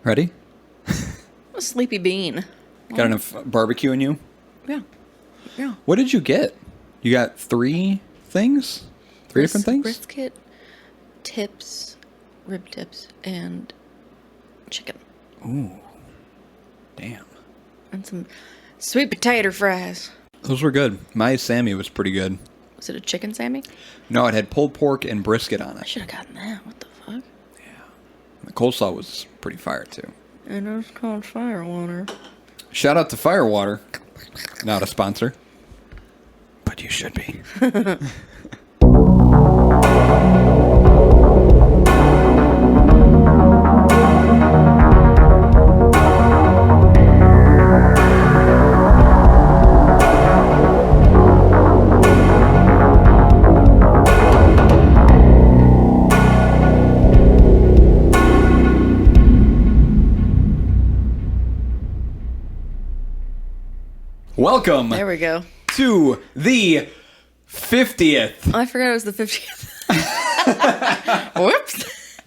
Ready? A sleepy bean. Got enough barbecue in you? Yeah. Yeah. What did you get? You got 3 things? 3 different things? Brisket, tips, rib tips, and chicken. Ooh. Damn. And some sweet potato fries. Those were good. My Sammy was pretty good. Was it a chicken Sammy? No, it had pulled pork and brisket on I it. should have gotten that. What the fuck? Yeah. The coleslaw was pretty fire, too. And it was called firewater. Shout out to Firewater. Not a sponsor. But you should be. Welcome. There we go. To the 50th. Oh, I forgot it was the 50th. Whoops.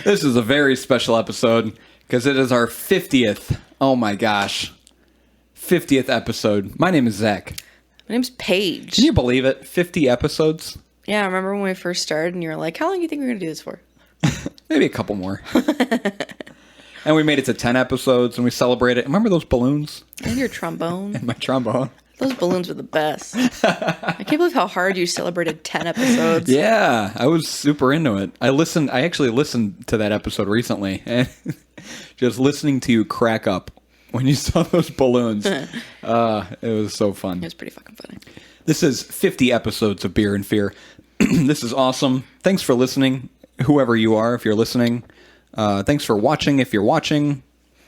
This is a very special episode because it is our 50th. Oh my gosh. 50th episode. My name is Zach. My name's Paige. Can you believe it? 50 episodes? Yeah, I remember when we first started and you were like, how long do you think we're going to do this for? Maybe a couple more. And we made it to 10 episodes and we celebrated. Remember those balloons? And your trombone. And my trombone. Those balloons were the best. I can't believe how hard you celebrated 10 episodes. Yeah, I was super into it. I actually listened to that episode recently, and just listening to you crack up when you saw those balloons, it was so fun. It was pretty fucking funny. This is 50 episodes of Beer and Fear. This is awesome. Thanks for listening, whoever you are, if you're listening. Thanks for watching, if you're watching.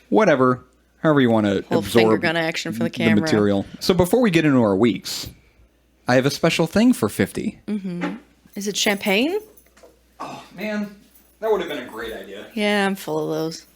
Whatever. However you want to absorb finger gun action for the camera. material. So before we get into our weeks, I have a special thing for 50. Mm-hmm. Is it champagne? Oh, man. That would have been a great idea. Yeah, I'm full of those.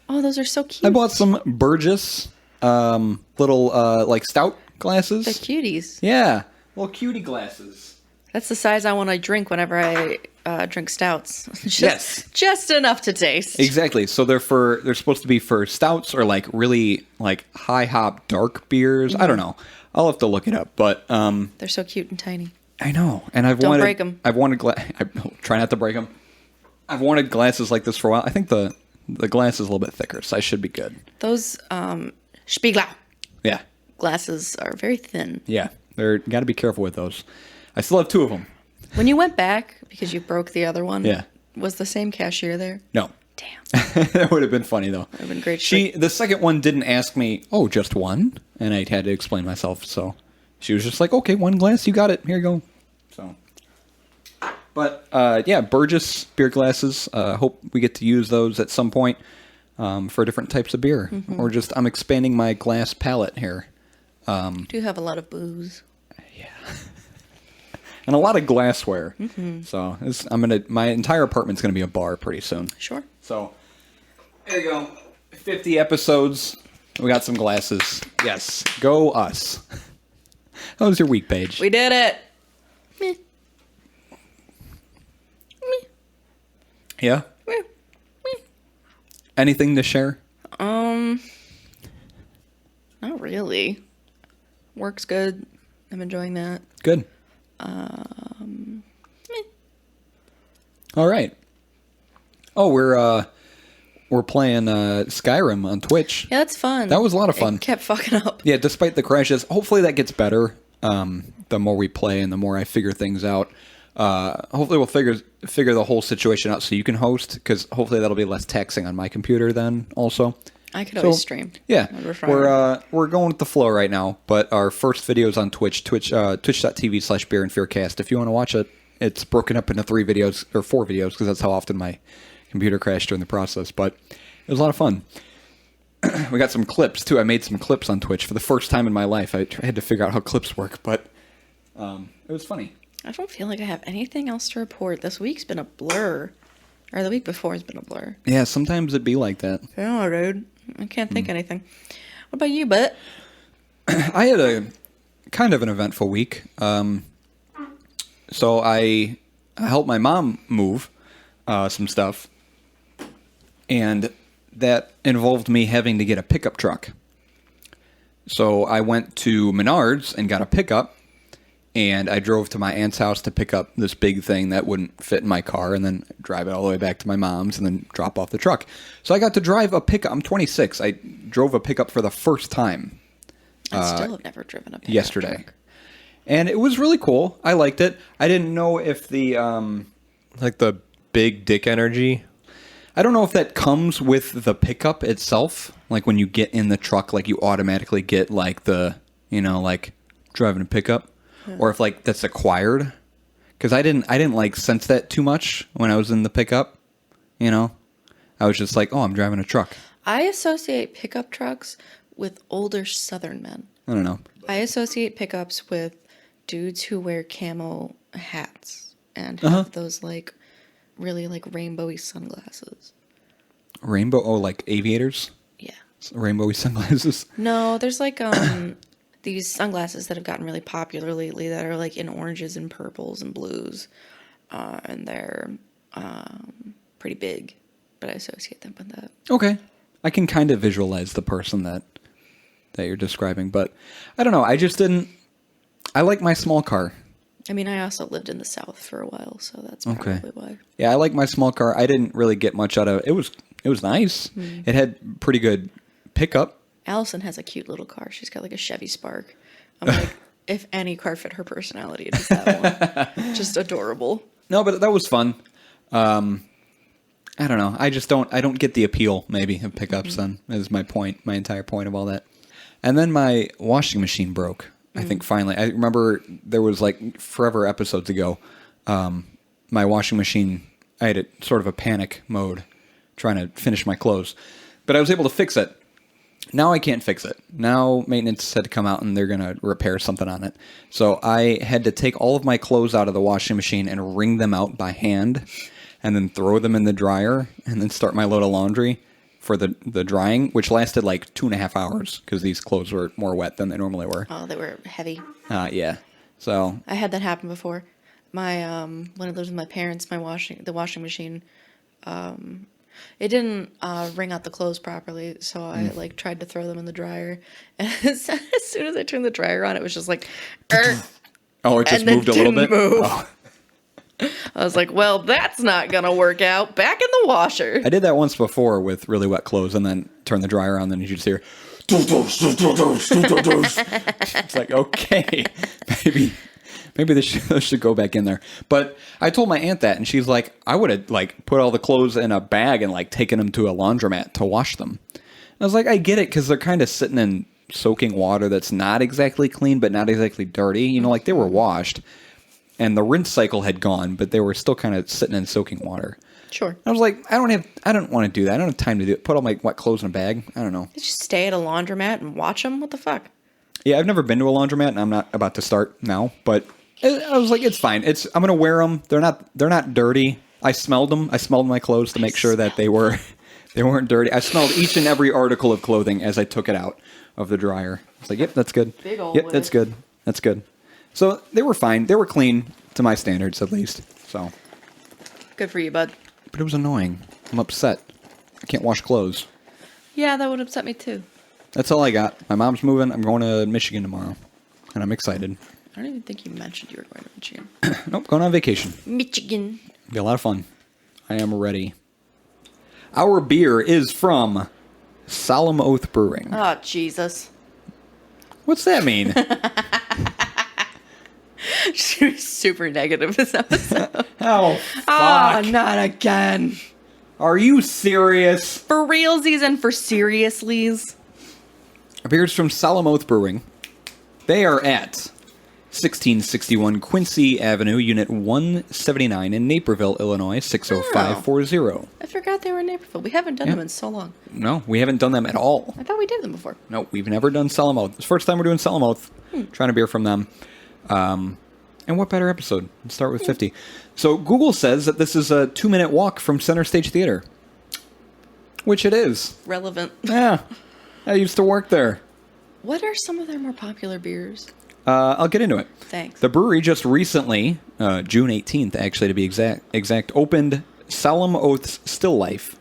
Oh, those are so cute. I bought some Burgess little like stout glasses. They're cuties. Yeah, little cutie glasses. That's the size I want to drink whenever I drink stouts. Just enough to taste. Exactly. So they're supposed to be for stouts or like really like high hop dark beers. I don't know. I'll have to look it up. But they're so cute and tiny. I know, and Don't break them. I've wanted try not to break them. I've wanted glasses like this for a while. I think the glass is a little bit thicker, so I should be good. Those Spiegel Yeah. glasses are very thin. Yeah, they're got to be careful with those. I still have 2 of them. When you went back because you broke the other one, Yeah. was the same cashier there? No. Damn. That would have been funny though. That would have been great. The second one didn't ask me, oh, just one? And I had to explain myself, so she was just like, okay, 1 glass, you got it, here you go. So, but yeah, Burgess beer glasses. Hope we get to use those at some point for different types of beer, or just I'm expanding my glass palette here. You do have a lot of booze. Yeah, and a lot of glassware. So my entire apartment's gonna be a bar pretty soon. Sure. So there you go, 50 episodes. We got some glasses. Yes, go us. How was your week, Paige? We did it. Meh. Meh. Yeah. Meh. Meh. Anything to share? Not really. Work's good. I'm enjoying that. Good. Meh. All right. Oh, we're playing Skyrim on Twitch. Yeah, that's fun. That was a lot of fun. It kept fucking up. Yeah, despite the crashes. Hopefully that gets better. The more we play and the more I figure things out. Hopefully we'll figure the whole situation out so you can host, because hopefully that'll be less taxing on my computer then also. I could always stream. Yeah, we're going with the flow right now. But our first video is on Twitch, twitch.tv/beerandfearcast. If you want to watch it, it's broken up into 3 videos or 4 videos because that's how often my computer crashed during the process. But it was a lot of fun. We got some clips too. I made some clips on Twitch for the first time in my life. I had to figure out how clips work, but it was funny. I don't feel like I have anything else to report. This week's been a blur. Or the week before has been a blur. Yeah, sometimes it'd be like that. Yeah, dude. I can't think anything. What about you, Butt? I had a kind of an eventful week. So I helped my mom move some stuff. And that involved me having to get a pickup truck. So I went to Menards and got a pickup, and I drove to my aunt's house to pick up this big thing that wouldn't fit in my car, and then drive it all the way back to my mom's and then drop off the truck. So I got to drive a pickup. I'm 26. I drove a pickup for the first time. I still have never driven a pickup yesterday. truck. And it was really cool. I liked it. I didn't know if the... Like the big dick energy? I don't know if that comes with the pickup itself. Like when you get in the truck, like you automatically get like the, like driving a pickup. Or if like that's acquired. Because I didn't like sense that too much when I was in the pickup. I was just like, oh, I'm driving a truck. I associate pickup trucks with older Southern men. I don't know. I associate pickups with dudes who wear camo hats and have those like really like rainbowy sunglasses. Rainbow? Oh, like aviators? Yeah. Rainbowy sunglasses? No, there's like these sunglasses that have gotten really popular lately that are like in oranges and purples and blues. And they're pretty big, but I associate them with that. Okay. I can kind of visualize the person that you're describing, but I don't know. I just didn't... I like my small car. I mean, I also lived in the South for a while, so that's probably why. Yeah, I like my small car. I didn't really get much out of it. It was nice. It had pretty good pickup. Allison has a cute little car. She's got like a Chevy Spark. I'm like, if any car fit her personality, it is that one. Just adorable. No, but that was fun. I don't know. I don't get the appeal, maybe, of pickups then, is my point, my entire point of all that. And then my washing machine broke. I think finally. I remember there was like forever episodes ago, my washing machine, I had sort of a panic mode trying to finish my clothes. But I was able to fix it. Now I can't fix it. Now maintenance had to come out and they're going to repair something on it. So I had to take all of my clothes out of the washing machine and wring them out by hand and then throw them in the dryer and then start my load of laundry for the drying, which lasted like 2.5 hours because these clothes were more wet than they normally were. Oh, they were heavy. Yeah. So I had that happen before. My when I lived with my parents, the washing machine, it didn't wring out the clothes properly, so I like tried to throw them in the dryer, and as soon as I turned the dryer on, it was just like, oh, it just moved a little bit. Oh. I was like, well, that's not gonna work out. Back in the washer. I did that once before with really wet clothes, and then turn the dryer on, then you just hear. It's like, okay, maybe those should go back in there. But I told my aunt that, and she's like, I would have like put all the clothes in a bag and like taken them to a laundromat to wash them. I was like, I get it, because they're kind of sitting in soaking water that's not exactly clean, but not exactly dirty. Like they were washed, and the rinse cycle had gone, but they were still kind of sitting in soaking water. Sure. I was like, I don't want to do that. I don't have time to do it. Put all my wet clothes in a bag. I don't know. Just stay at a laundromat and watch them? What the fuck? Yeah, I've never been to a laundromat, and I'm not about to start now, but I was like, it's fine. I'm going to wear them. They're not dirty. I smelled them. I smelled my clothes to make sure that they weren't dirty. I smelled each and every article of clothing as I took it out of the dryer. I was like, yep, that's good. Big old Yep, whiff. that's good. That's good. So they were fine. They were clean to my standards, at least. So Good for you, bud. But it was annoying. I'm upset. I can't wash clothes. Yeah, that would upset me too. That's all I got. My mom's moving. I'm going to Michigan tomorrow, and I'm excited. I don't even think you mentioned you were going to Michigan. Nope, going on vacation. Michigan. Be a lot of fun. I am ready. Our beer is from Solemn Oath Brewing. Oh, Jesus. What's that mean? She's super negative this episode. Oh, fuck. Oh, not again. Are you serious? For realsies and for seriouslies. Our beer is from Solemn Oath Brewing. They are at 1661 Quincy Avenue, Unit 179 in Naperville, Illinois, 60540. I forgot they were in Naperville. We haven't done them in so long. No, we haven't done them at all. I thought we did them before. No, we've never done Solemn Oath. It's the first time we're doing Solemn Oath. Trying a beer from them. And what better episode? Let's start with 50. So Google says that this is a 2-minute walk from Center Stage Theater. Which it is. Relevant. Yeah. I used to work there. What are some of their more popular beers? I'll get into it. Thanks. The brewery just recently, June 18th actually to be exact, opened Solemn Oath's Still Life.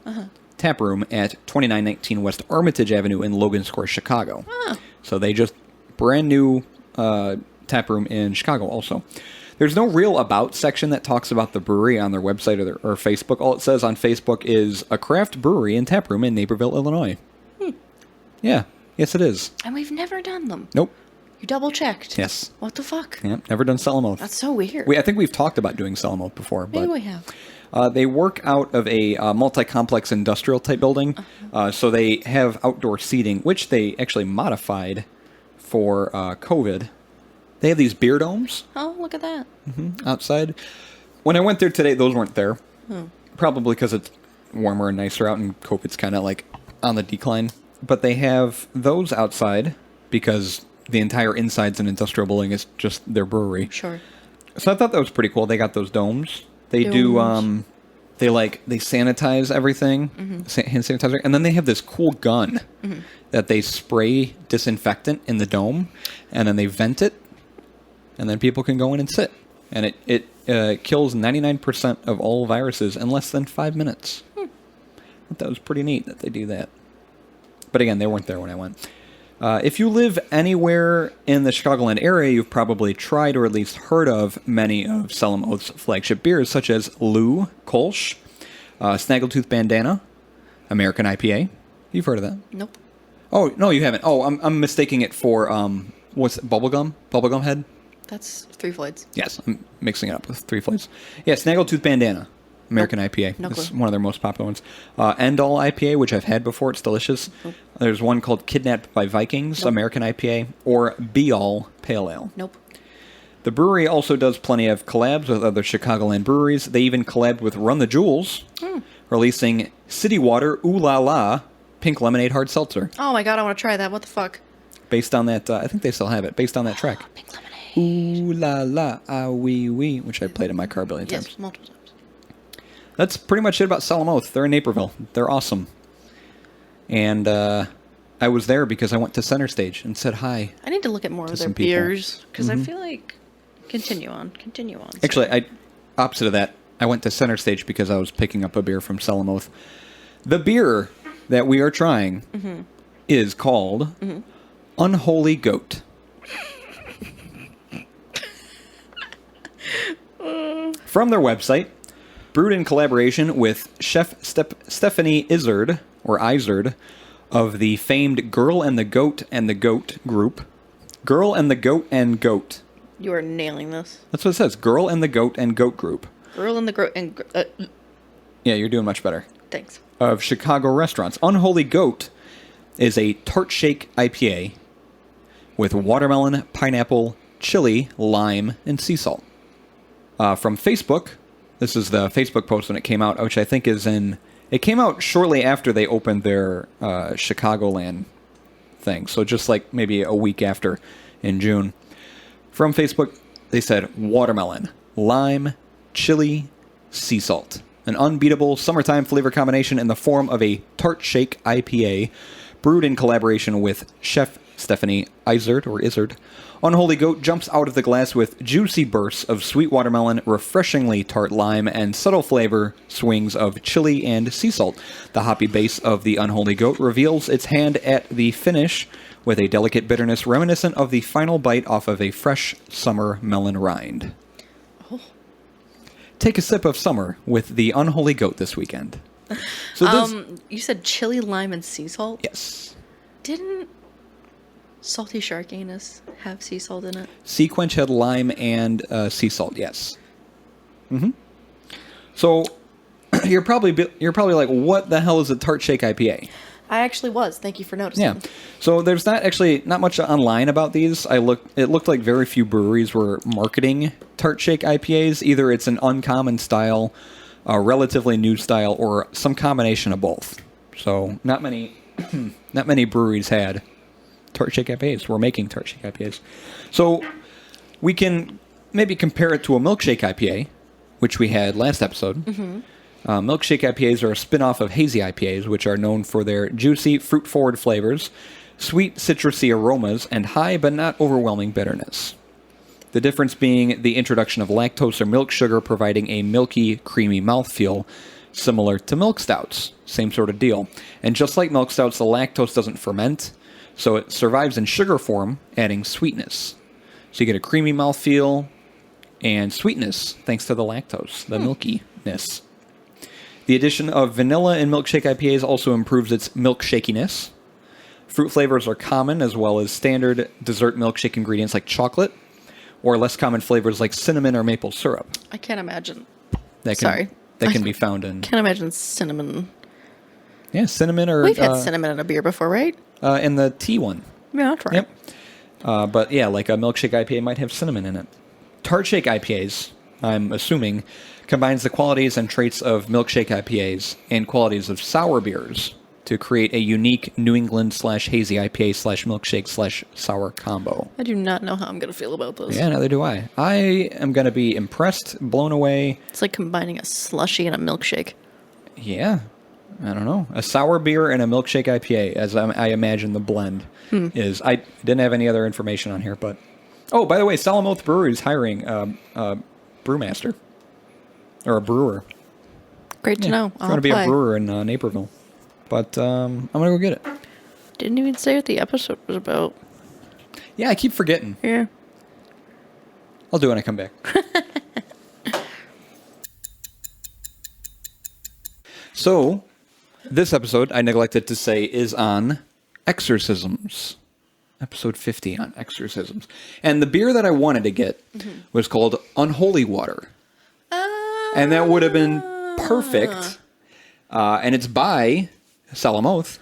tap room at 2919 West Armitage Avenue in Logan Square, Chicago. So they just brand new tap room in Chicago also. There's no real about section that talks about the brewery on their website or Facebook. All it says on Facebook is a craft brewery and tap room in Naperville, Illinois. Yeah. Yes, it is. And we've never done them. Nope. You double checked. Yes. What the fuck? Yeah, never done Selamoth. That's so weird. I think we've talked about doing Selamoth before. Maybe but, we have. they work out of a multi-complex industrial type building. So they have outdoor seating, which they actually modified for COVID. They have these beer domes Oh, look at that. outside. When I went there today, those weren't there. Probably because it's warmer and nicer out and COVID's kind of like on the decline. But they have those outside because the entire inside's an industrial building. Is just their brewery. Sure. So I thought that was pretty cool. They got those domes. They do, they sanitize everything, hand sanitizer, and then they have this cool gun that they spray disinfectant in the dome, and then they vent it, and then people can go in and sit. And it kills 99% of all viruses in less than 5 minutes. I thought that was pretty neat that they do that. But again, they weren't there when I went. If you live anywhere in the Chicagoland area, you've probably tried or at least heard of many of Selamoth's flagship beers, such as Lou, Kolsch, Snaggletooth Bandana, American IPA. You've heard of that? Nope. Oh, no, you haven't. Oh, I'm mistaking it for, what's it, Bubblegum? Bubblegum Head? That's Three Floyds. Yes, I'm mixing it up with Three Floyds. Yeah, Snaggletooth Bandana. American IPA. No It's clue. one of their most popular ones. End All IPA, which I've had before. It's delicious. Nope. There's one called Kidnapped by Vikings, Nope. American IPA, or Be All Pale Ale. Nope. The brewery also does plenty of collabs with other Chicagoland breweries. They even collabed with Run the Jewels, releasing City Water Ooh La La Pink Lemonade Hard Seltzer. Oh my god, I want to try that. What the fuck? Based on that, I think they still have it, based on that track. Pink lemonade. Ooh La La, ah wee wee, which I played in my car a billion times. Yes, multiple times. That's pretty much it about Selamoth. They're in Naperville. They're awesome. And I was there because I went to Center Stage and said hi. I need to look at more of their some people. beers because I feel like continue on. Actually, opposite of that, I went to Center Stage because I was picking up a beer from Selamoth. The beer that we are trying is called Unholy Goat. From their website, brewed in collaboration with Chef Stephanie Izard, or Izard, of the famed Girl and the Goat and the Goat group. Girl and the Goat and Goat. You are nailing this. That's what it says. Girl and the Goat and Goat group. Girl in the Yeah, you're doing much better. thanks. Of Chicago restaurants. Unholy Goat is a Tartshake IPA with watermelon, pineapple, chili, lime, and sea salt. From Facebook, this is the Facebook post when it came out, which I think is in... It came out shortly after they opened their Chicagoland thing, so just like maybe a week after in June. From Facebook, they said watermelon, lime, chili, sea salt. An unbeatable summertime flavor combination in the form of a Tartshake IPA, brewed in collaboration with Chef Stephanie Izard, or Izard. Unholy Goat jumps out of the glass with juicy bursts of sweet watermelon, refreshingly tart lime, and subtle flavor swings of chili and sea salt. The hoppy base of the Unholy Goat reveals its hand at the finish with a delicate bitterness reminiscent of the final bite off of a fresh summer melon rind. Take a sip of summer with the Unholy Goat this weekend. So this, You said chili, lime, and sea salt? yes. Didn't Salty Shark Anus have sea salt in it? Sea Quench had lime and sea salt, yes. So you're probably like, what the hell is a Tartshake IPA? I actually was. Thank you for noticing. Yeah. So there's not much online about these. It looked like very few breweries were marketing Tartshake IPAs. Either it's an uncommon style, a relatively new style, or some combination of both. So not many breweries had Tartshake IPAs. We're making Tartshake IPAs. So we can maybe compare it to a Milkshake IPA, which we had last episode. Milkshake IPAs are a spin-off of hazy IPAs, which are known for their juicy, fruit-forward flavors, sweet, citrusy aromas, and high but not overwhelming bitterness. The difference being the introduction of lactose or milk sugar, providing a milky, creamy mouthfeel similar to milk stouts. Same sort of deal. And just like milk stouts, the lactose doesn't ferment, so it survives in sugar form, adding sweetness. So you get a creamy mouthfeel and sweetness thanks to the lactose, the milkiness. The addition of vanilla in Milkshake IPAs also improves its milkshakiness. Fruit flavors are common, as well as standard dessert milkshake ingredients like chocolate, or less common flavors like cinnamon or maple syrup. I can't imagine. That can be found in... Can't imagine cinnamon. Yeah, cinnamon or... We've had cinnamon in a beer before, right? In the tea one. Yeah, that's right. Yep. But yeah, like a Milkshake IPA might have cinnamon in it. Tartshake IPAs, I'm assuming, combines the qualities and traits of Milkshake IPAs and qualities of sour beers to create a unique New England / hazy IPA / milkshake / sour combo. I do not know how I'm going to feel about this. Yeah, neither do I. I am going to be impressed, blown away. It's like combining a slushy and a milkshake. Yeah. I don't know. A sour beer and a Milkshake IPA, as I imagine the blend is. I didn't have any other information on here, but... Oh, by the way, Salamoth Brewery is hiring a brewmaster. Or a brewer. Great to know. If you want to be a brewer in Naperville. But I'm going to go get it. Didn't even say what the episode was about. Yeah, I keep forgetting. Yeah. I'll do it when I come back. So, this episode, I neglected to say, is on exorcisms. Episode 50 on exorcisms. And the beer that I wanted to get was called Unholy Water. And that would have been perfect. And it's by Salamoth.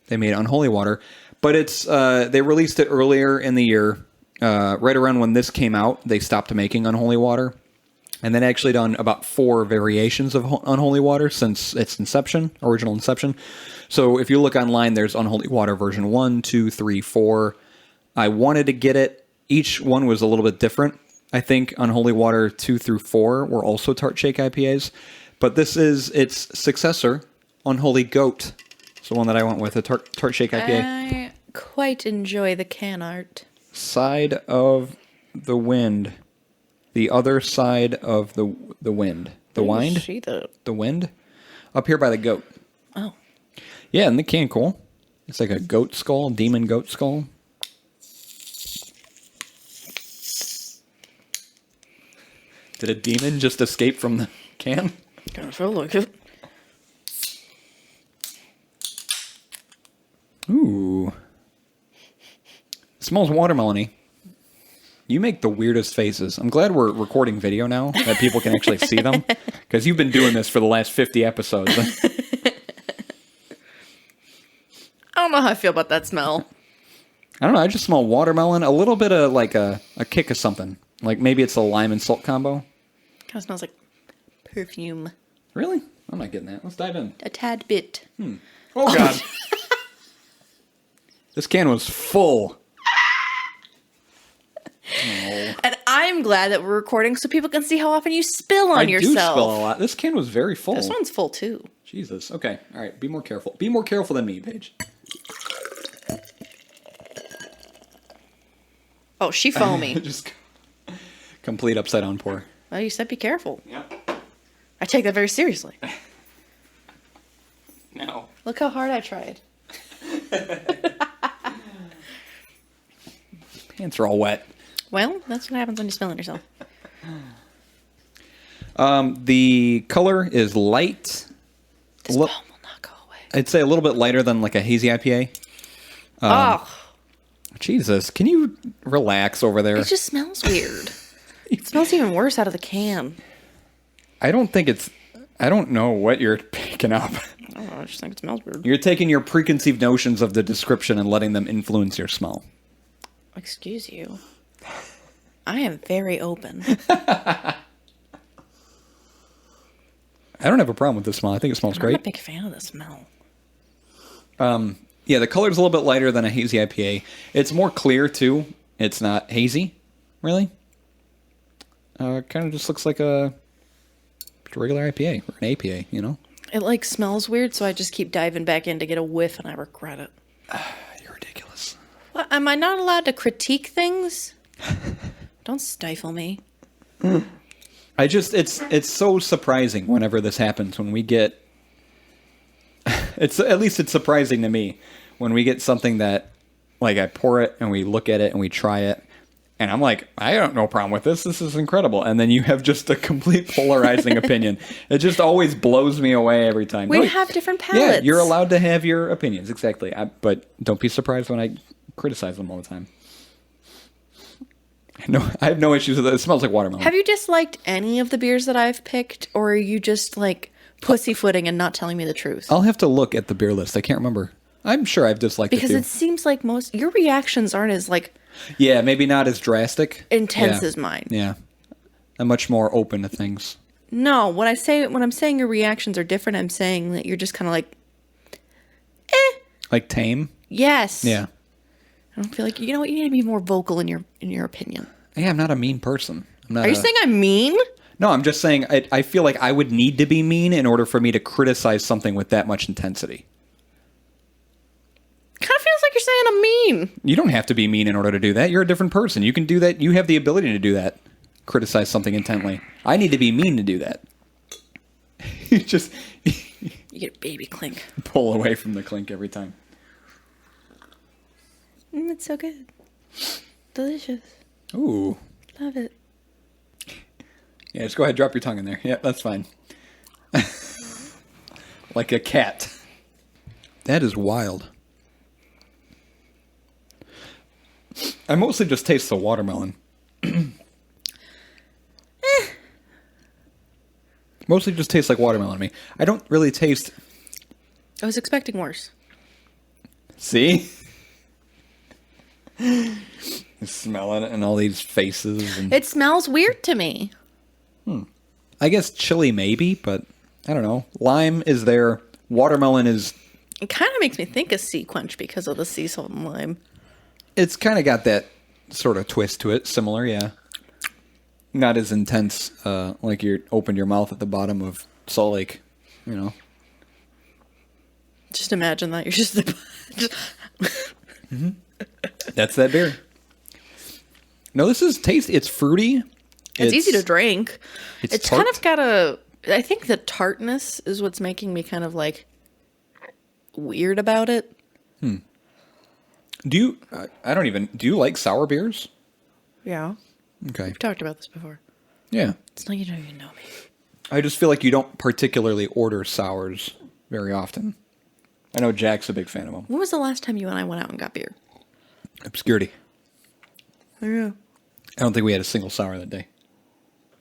They made Unholy Water. But it's they released it earlier in the year. Right around when this came out, they stopped making Unholy Water. And then actually done about 4 variations of Unholy Water since its inception, original inception. So if you look online, there's Unholy Water version 1, 2, 3, 4. I wanted to get it. Each one was a little bit different. I think Unholy Water 2 through 4 were also Tartshake IPAs. But this is its successor, Unholy Goat. It's the one that I went with, a Tartshake IPA. I quite enjoy the can art. Side of the wind. The other side of the wind. The wind? See that? The wind? Up here by the goat. Oh. Yeah, and the can cool. It's like a goat skull, demon goat skull. Did a demon just escape from the can? Kind of feel like it. Ooh. It smells watermelon-y. You make the weirdest faces. I'm glad we're recording video now, that people can actually see them. Because you've been doing this for the last 50 episodes. I don't know how I feel about that smell. I don't know, I just smell watermelon, a little bit of like a kick of something. Like maybe it's a lime and salt combo. Kind of smells like perfume. Really? I'm not getting that. Let's dive in. A tad bit. Oh, God. This can was full. Oh. And I'm glad that we're recording so people can see how often you spill on I yourself. do spill a lot. This can was very full. This one's full too. Jesus. Okay. All right. Be more careful. Be more careful than me, Paige. Oh, she foamy. Just complete upside down pour. Well, you said be careful. Yeah. I take that very seriously. No. Look how hard I tried. Pants are all wet. Well, that's what happens when you spill on yourself. The color is light. This foam will not go away. I'd say a little bit lighter than like a hazy IPA. Jesus, can you relax over there? It just smells weird. It smells even worse out of the can. I don't know what you're picking up. I don't know, I just think it smells weird. You're taking your preconceived notions of the description and letting them influence your smell. Excuse you. I am very open. I don't have a problem with the smell. I think it smells I'm great. not a big fan of the smell. Yeah, the color's a little bit lighter than a hazy IPA. It's more clear, too. It's not hazy, really. Kind of just looks like a regular IPA, or an APA, you know? It, like, smells weird, so I just keep diving back in to get a whiff, and I regret it. You're ridiculous. What, am I not allowed to critique things? Don't stifle me. It's so surprising whenever this happens when we get. It's surprising to me when we get something that, like, I pour it and we look at it and we try it, and I'm like, I have no problem with this. This is incredible. And then you have just a complete polarizing opinion. It just always blows me away every time. We have different palates. Yeah, you're allowed to have your opinions, exactly. But don't be surprised when I criticize them all the time. No, I have no issues with it. It smells like watermelon. Have you disliked any of the beers that I've picked, or are you just like pussyfooting and not telling me the truth? I'll have to look at the beer list. I can't remember. I'm sure I've disliked because it too. it seems like most your reactions aren't as like yeah, maybe not as drastic, intense as mine. Yeah, I'm much more open to things. No, when I'm saying your reactions are different, I'm saying that you're just kind of like, like tame. Yes. Yeah. I don't feel like you know what you need to be more vocal in your opinion. Yeah, I'm not a mean person. Are you saying I'm mean? No, I'm just saying I feel like I would need to be mean in order for me to criticize something with that much intensity. Kind of feels like you're saying I'm mean. You don't have to be mean in order to do that. You're a different person. You can do that. You have the ability to do that. Criticize something intently. I need to be mean to do that. You just you get a baby clink. Pull away from the clink every time. It's so good. Delicious. Ooh. Love it. Yeah, just go ahead, drop your tongue in there. Yeah, that's fine. Like a cat. That is wild. I mostly just taste the watermelon. Mostly just tastes like watermelon to me. I don't really taste... I was expecting worse. See? You smell it and all these faces. And... It smells weird to me. I guess chili maybe, but I don't know. Lime is there. Watermelon is... It kind of makes me think of sea quench because of the sea salt and lime. It's kind of got that sort of twist to it. Similar, yeah. Not as intense, like you opened your mouth at the bottom of Salt Lake, you know. Just imagine that. You're just... Mm-hmm. That's that beer. No, this is tasty. It's fruity. It's easy to drink. It's tart. kind of got a... I think the tartness is what's making me kind of like weird about it. Do you... I don't even... Do you like sour beers? Yeah. Okay. We've talked about this before. Yeah. It's like you don't even know me. I just feel like you don't particularly order sours very often. I know Jack's a big fan of them. When was the last time you and I went out and got beer? Obscurity. Yeah. I don't think we had a single sour that day.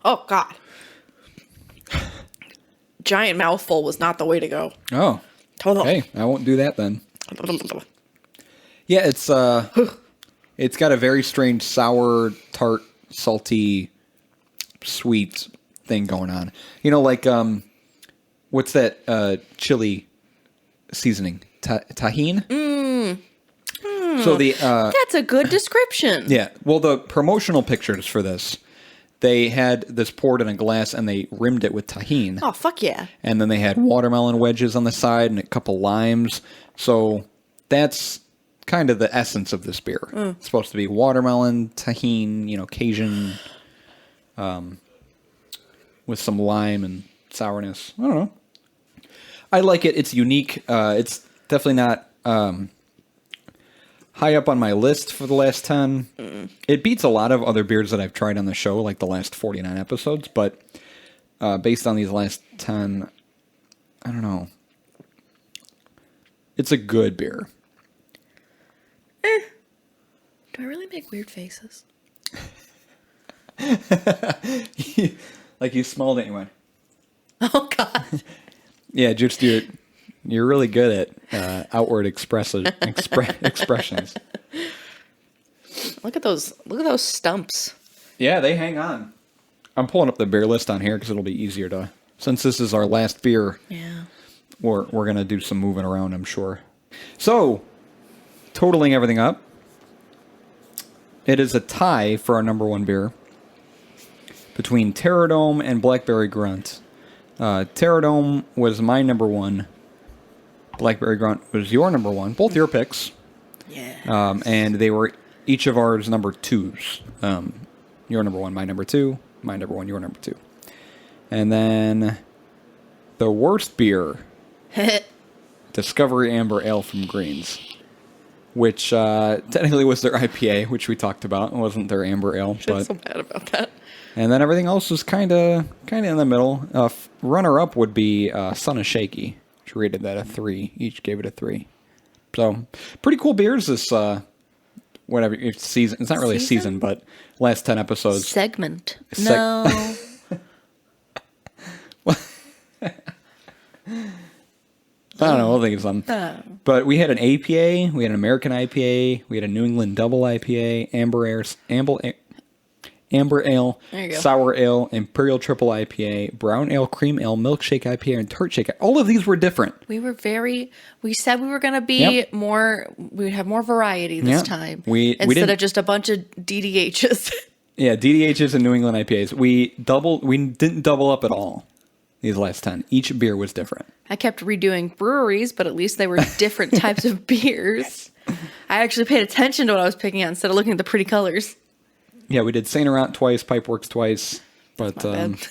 Oh, God. Giant mouthful was not the way to go. Oh. Totally. Hey, I won't do that then. Yeah, it's got a very strange sour, tart, salty, sweet thing going on. You know, like what's that chili seasoning? Tahine? So the That's a good description. yeah. Well, the promotional pictures for this, they had this poured in a glass and they rimmed it with tahine. Oh, fuck yeah. And then they had watermelon wedges on the side and a couple limes. So that's kind of the essence of this beer. It's supposed to be watermelon, tahine, you know, Cajun, with some lime and sourness. I don't know. I like it. It's unique. It's definitely not high up on my list for the last 10. It beats a lot of other beers that I've tried on the show, like the last 49 episodes. But based on these last 10, I don't know. It's a good beer. Do I really make weird faces? Like you smelled it and you went, Oh, God. yeah, just you're really good at outward expressions. Look at those stumps. Yeah, they hang on. I'm pulling up the beer list on here because it'll be easier to... Since this is our last beer, Yeah. we're going to do some moving around, I'm sure. So, totaling everything up, it is a tie for our number one beer between Terradome and Blackberry Grunt. Terradome was my number one. Blackberry Grunt was your number one. Both your picks. Yeah. And they were each of ours number twos. Your number one, my number two. My number one, your number two. And then the worst beer, Discovery Amber Ale from Greens, which technically was their IPA, which we talked about. It wasn't their Amber Ale. I'm so bad about that. And then everything else was kind of in the middle. Runner-up would be Son of Shaky, which rated that a 3. Each gave it a 3. So, pretty cool beers this, whatever, it's season. It's not really a season, but last 10 episodes. Segment. No. I don't know. We'll think of something. But we had an APA, we had an American IPA, we had a New England Double IPA, Amber Ale, There you go. Sour Ale, Imperial Triple IPA, Brown Ale, Cream Ale, Milkshake IPA, and Tartshake. All of these were different. We said we were going to be we'd have more variety this time. Instead Instead of just a bunch of DDHs. Yeah, DDHs and New England IPAs. We didn't double up at all these last 10. Each beer was different. I kept redoing breweries, but at least they were different types of beers. I actually paid attention to what I was picking out instead of looking at the pretty colors. Yeah, we did Saint Laurent twice, Pipeworks twice, but My bad.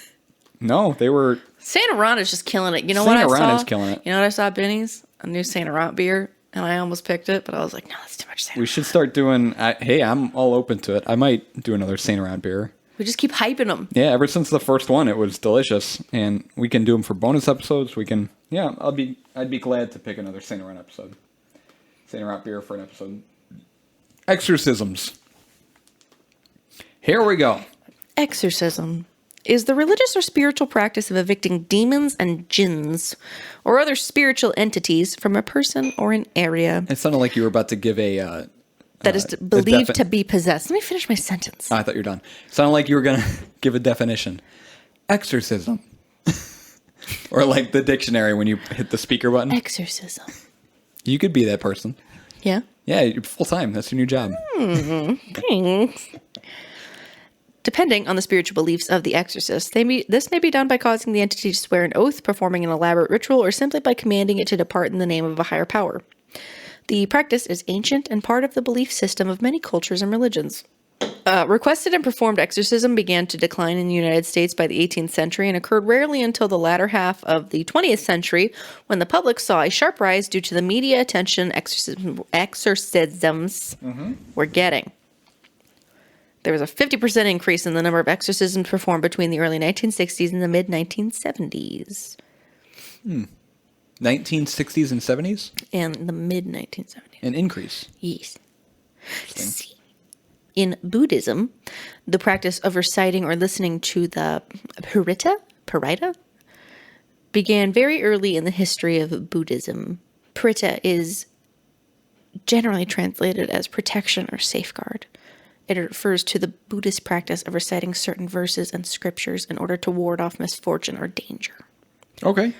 no, they were. Saint Laurent is just killing it. You know Saint what I Laurent saw? is killing it. You know what I saw at Benny's? A new Saint Laurent beer, and I almost picked it, but I was like, no, that's too much Saint We Laurent. should start doing. Hey, I'm all open to it. I might do another Saint Laurent beer. We just keep hyping them. Yeah, ever since the first one, it was delicious, and we can do them for bonus episodes. We can. Yeah, I'd be glad to pick another Saint Laurent episode. Saint Laurent beer for an episode. Exorcisms. Here we go. Exorcism is the religious or spiritual practice of evicting demons and jinns or other spiritual entities from a person or an area It sounded like you were about to give a. that is believed to be possessed. Let me finish my sentence. I thought you were done. Sounded like you were gonna give a definition. Exorcism. Or like the dictionary when you hit the speaker button. Exorcism. You could be that person. Yeah. Yeah, full time. That's your new job. Thanks. Depending on the spiritual beliefs of the exorcist, this may be done by causing the entity to swear an oath, performing an elaborate ritual, or simply by commanding it to depart in the name of a higher power. The practice is ancient and part of the belief system of many cultures and religions. Requested and performed exorcism began to decline in the United States by the 18th century and occurred rarely until the latter half of the 20th century, when the public saw a sharp rise due to the media attention exorcisms were getting. There was a 50% increase in the number of exorcisms performed between the early 1960s and the mid-1970s. 1960s and 70s? And the mid-1970s. An increase. Yes. See. In Buddhism, the practice of reciting or listening to the Parita, began very early in the history of Buddhism. Parita is generally translated as protection or safeguard. It refers to the Buddhist practice of reciting certain verses and scriptures in order to ward off misfortune or danger. Okay.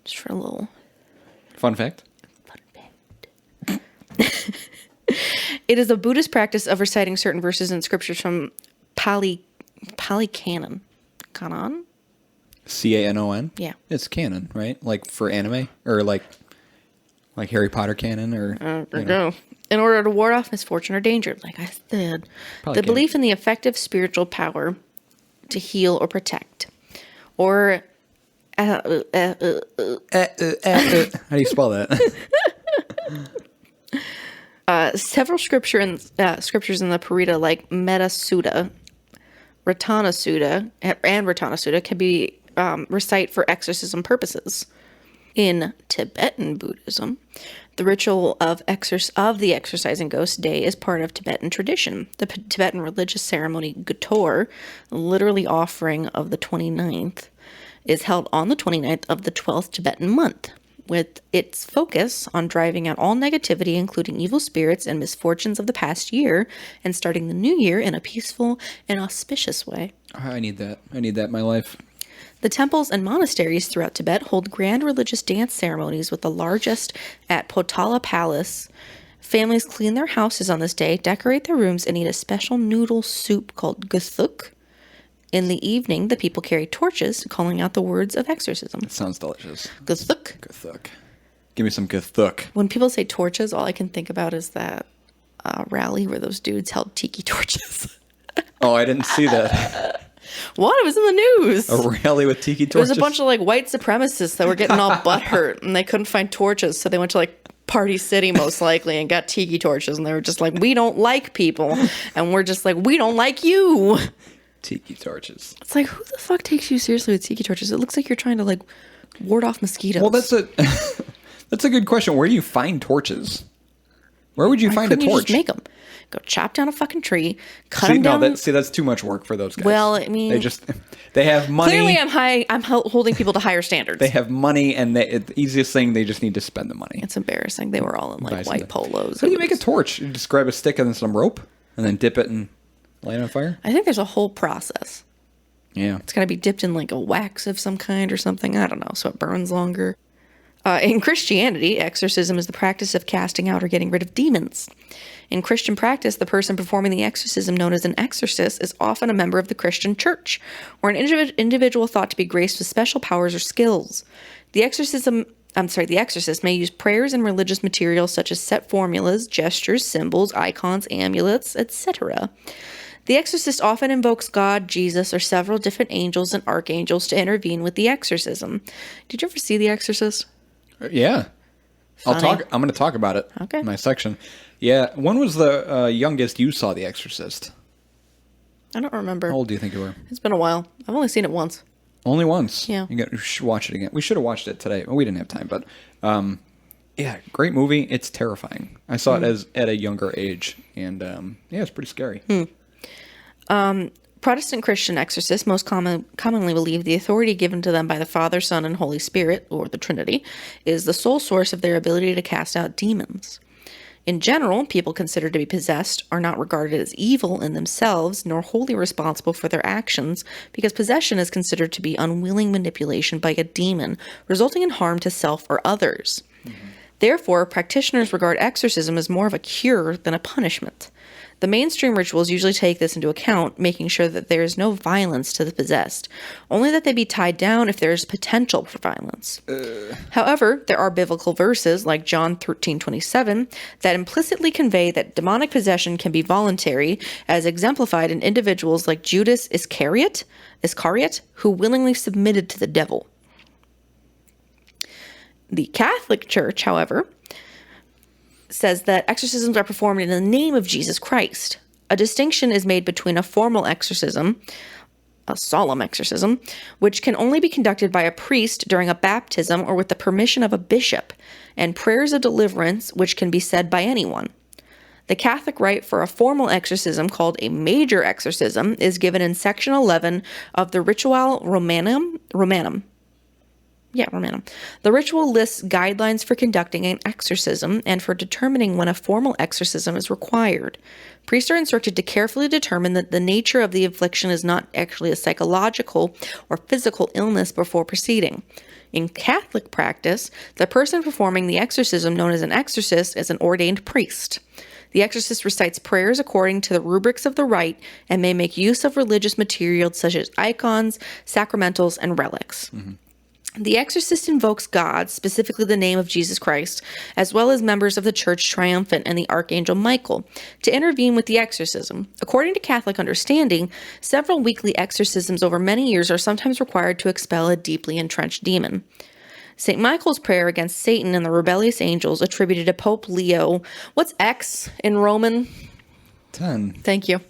Just for a little Fun fact. It is a Buddhist practice of reciting certain verses and scriptures from Pali Canon. Canon? Canon? Yeah. It's canon, right? Like for anime? Or like Harry Potter canon? Or No. In order to ward off misfortune or danger, like I said. Probably The belief in the effective spiritual power to heal or protect. Or... How do you spell that? several scriptures in the Parita, like Metta Sutta, Ratana Sutta, and Ratana Sutta, can be recite for exorcism purposes. In Tibetan Buddhism, the ritual of the exorcising ghost day is part of Tibetan tradition. The Tibetan religious ceremony Gator, literally offering of the 29th, is held on the 29th of the 12th Tibetan month, with its focus on driving out all negativity, including evil spirits and misfortunes of the past year, and starting the new year in a peaceful and auspicious way. I need that. I need that in my life. The temples and monasteries throughout Tibet hold grand religious dance ceremonies, with the largest at Potala Palace. Families clean their houses on this day, decorate their rooms, and eat a special noodle soup called guthuk. In the evening, the people carry torches, calling out the words of exorcism. It sounds delicious. Guthuk. Guthuk. Give me some guthuk. When people say torches, all I can think about is that rally where those dudes held tiki torches. Oh, I didn't see that. What? It was in the news. A rally with tiki There was torches? a bunch of like white supremacists that were getting all butthurt and they couldn't find torches, so they went to like Party City most likely and got tiki torches, and they were just like, we don't like people, and we're just like, we don't like you. Tiki torches. It's like, who the fuck takes you seriously with tiki torches? It looks like you're trying to like ward off mosquitoes. Well, that's a good question. Where do you find torches? Where would you find a couldn't you torch? just make them? Go chop down a fucking tree, cut them down. That's too much work for those guys. Well, I mean, they have money. Clearly, I'm holding people to higher standards. They have money, and the easiest thing, they just need to spend the money. It's embarrassing. They were all in like white polos. How do you make a torch? You just grab a stick and then some rope, and then dip it and light it on fire? I think there's a whole process. Yeah. It's got to be dipped in like a wax of some kind or something. I don't know, so it burns longer. In Christianity, exorcism is the practice of casting out or getting rid of demons. In Christian practice, the person performing the exorcism, known as an exorcist, is often a member of the Christian church, or an individual thought to be graced with special powers or skills. The exorcist may use prayers and religious materials such as set formulas, gestures, symbols, icons, amulets, etc. The exorcist often invokes God, Jesus, or several different angels and archangels to intervene with the exorcism. Did you ever see The Exorcist? Yeah. Funny. I'm going to talk about it Okay. in my section. Yeah. When was the youngest you saw The Exorcist? I don't remember. How old do you think you were? It's been a while. I've only seen it once. Only once? Yeah. You should watch it again. We should have watched it today. Well, we didn't have time, but yeah, great movie. It's terrifying. I saw it at a younger age, and yeah, it's pretty scary. Protestant Christian exorcists most commonly believe the authority given to them by the Father, Son, and Holy Spirit, or the Trinity, is the sole source of their ability to cast out demons. In general, people considered to be possessed are not regarded as evil in themselves, nor wholly responsible for their actions, because possession is considered to be unwilling manipulation by a demon, resulting in harm to self or others. Therefore, practitioners regard exorcism as more of a cure than a punishment. The mainstream rituals usually take this into account, making sure that there is no violence to the possessed, only that they be tied down if there is potential for violence. However, there are biblical verses, like John 13:27, that implicitly convey that demonic possession can be voluntary, as exemplified in individuals like Judas Iscariot, who willingly submitted to the devil. The Catholic Church, however, says that exorcisms are performed in the name of Jesus Christ. A distinction is made between a formal exorcism, a solemn exorcism, which can only be conducted by a priest during a baptism or with the permission of a bishop, and prayers of deliverance, which can be said by anyone. The Catholic rite for a formal exorcism, called a major exorcism, is given in section 11 of the Ritual Romanum. The ritual lists guidelines for conducting an exorcism and for determining when a formal exorcism is required. Priests are instructed to carefully determine that the nature of the affliction is not actually a psychological or physical illness before proceeding. In Catholic practice, the person performing the exorcism, known as an exorcist, is an ordained priest. The exorcist recites prayers according to the rubrics of the rite and may make use of religious materials such as icons, sacramentals, and relics. The exorcist invokes God, specifically the name of Jesus Christ, as well as members of the Church Triumphant and the Archangel Michael, to intervene with the exorcism. According to Catholic understanding, several weekly exorcisms over many years are sometimes required to expel a deeply entrenched demon. St. Michael's prayer against Satan and the rebellious angels attributed to Pope Leo. What's X in Roman? 10. Thank you.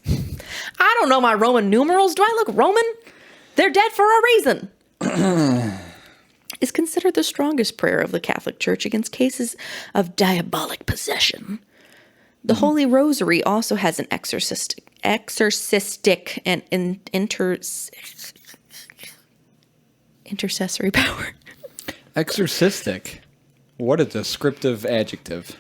I don't know my Roman numerals. Do I look Roman? They're dead for a reason. Is considered the strongest prayer of the Catholic Church against cases of diabolic possession. The Holy Rosary also has an exorcistic and intercessory power. Exorcistic. What a descriptive adjective.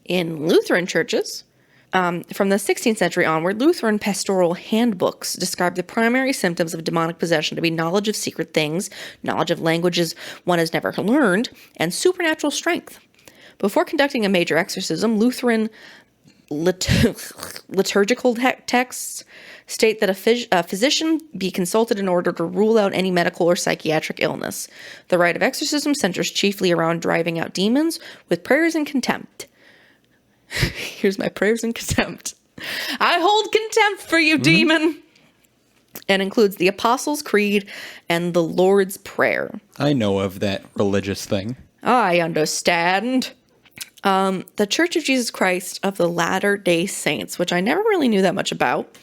In Lutheran churches, from the 16th century onward, Lutheran pastoral handbooks describe the primary symptoms of demonic possession to be knowledge of secret things, knowledge of languages one has never learned, and supernatural strength. Before conducting a major exorcism, Lutheran liturgical texts state that a physician be consulted in order to rule out any medical or psychiatric illness. The rite of exorcism centers chiefly around driving out demons with prayers and contempt. Here's my prayers and contempt. I hold contempt for you, demon. and includes the Apostles' Creed and the Lord's Prayer. I know of that religious thing. I understand. The Church of Jesus Christ of the Latter-day Saints, which I never really knew that much about,